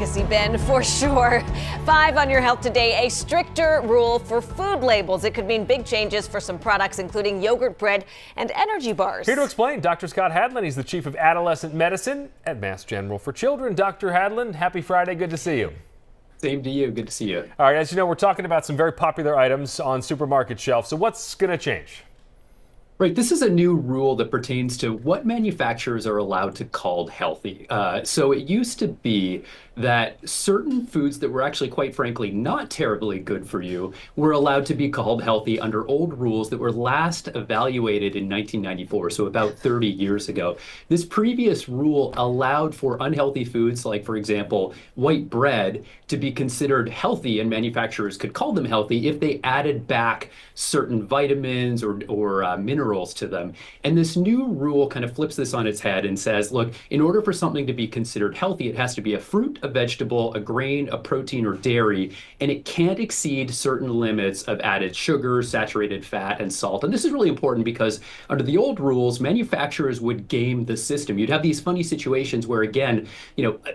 advocacy, Ben, for sure. 5 on your health today, a stricter rule for food labels. It could mean big changes for some products, including yogurt, bread, and energy bars. Here to explain, Dr. Scott Hadland. He's the chief of adolescent medicine at Mass General for Children. Dr. Hadland, happy Friday. Good to see you. Same to you. Good to see you. All right, as you know, we're talking about some very popular items on supermarket shelves. So what's going to change? Right. This is a new rule that pertains to what manufacturers are allowed to call healthy. So it used to be that certain foods that were actually, quite frankly, not terribly good for you were allowed to be called healthy under old rules that were last evaluated in 1994, so about 30 years ago. This previous rule allowed for unhealthy foods like, for example, white bread to be considered healthy, and manufacturers could call them healthy if they added back certain vitamins or minerals to them. And this new rule kind of flips this on its head and says, look, in order for something to be considered healthy, it has to be a fruit, a vegetable, a grain, a protein, or dairy, and it can't exceed certain limits of added sugar, saturated fat, and salt. And this is really important because under the old rules, manufacturers would game the system. You'd have these funny situations where, again,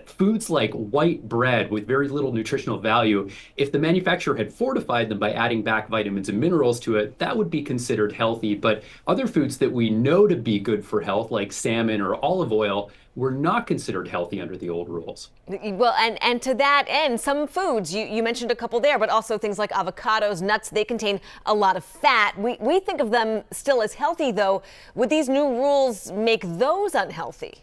foods like white bread with very little nutritional value, if the manufacturer had fortified them by adding back vitamins and minerals to it, that would be considered healthy. But other foods that we know to be good for health, like salmon or olive oil, were not considered healthy under the old rules. Well, and to that end, some foods, you mentioned a couple there, but also things like avocados, nuts, they contain a lot of fat. We think of them still as healthy, though. Would these new rules make those unhealthy?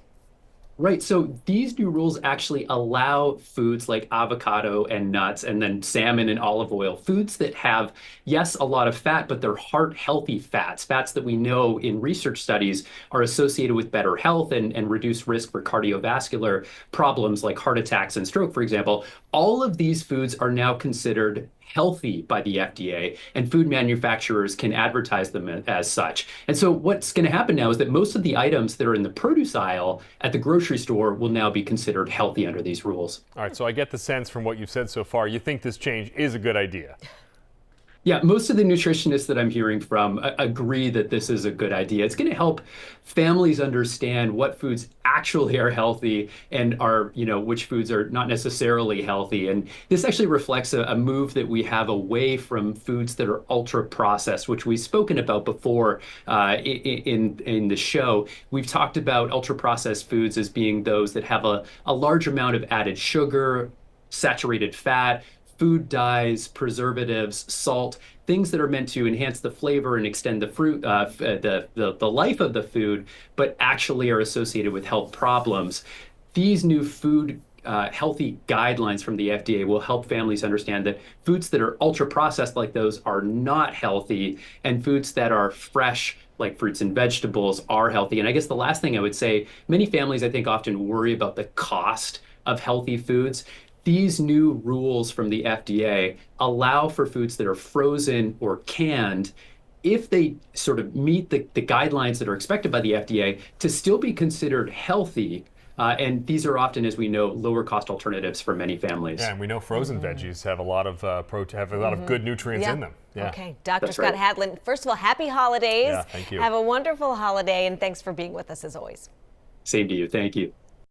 Right. So these new rules actually allow foods like avocado and nuts, and then salmon and olive oil, foods that have, yes, a lot of fat, but they're heart-healthy fats that we know in research studies are associated with better health and reduced risk for cardiovascular problems like heart attacks and stroke, for example. All of these foods are now considered healthy by the FDA, and food manufacturers can advertise them as such. And so what's going to happen now is that most of the items that are in the produce aisle at the grocery store will now be considered healthy under these rules. All right, so I get the sense from what you've said so far, you think this change is a good idea. Yeah, most of the nutritionists that I'm hearing from agree that this is a good idea. It's going to help families understand what foods actually are healthy and are, which foods are not necessarily healthy. And this actually reflects a move that we have away from foods that are ultra processed, which we've spoken about before in the show. We've talked about ultra processed foods as being those that have a large amount of added sugar, saturated fat, food dyes, preservatives, salt, things that are meant to enhance the flavor and extend the fruit, the life of the food, but actually are associated with health problems. These new food healthy guidelines from the FDA will help families understand that foods that are ultra processed like those are not healthy, and foods that are fresh like fruits and vegetables are healthy. And I guess the last thing I would say, many families I think often worry about the cost of healthy foods. These new rules from the FDA allow for foods that are frozen or canned, if they sort of meet the guidelines that are expected by the FDA, to still be considered healthy. And these are often, as we know, lower cost alternatives for many families. Yeah, and we know frozen veggies have a lot of of good nutrients in them. Yeah. Okay, Dr. That's Scott right. Hadland, first of all, happy holidays. Yeah, thank you. Have a wonderful holiday, and thanks for being with us as always. Same to you. Thank you.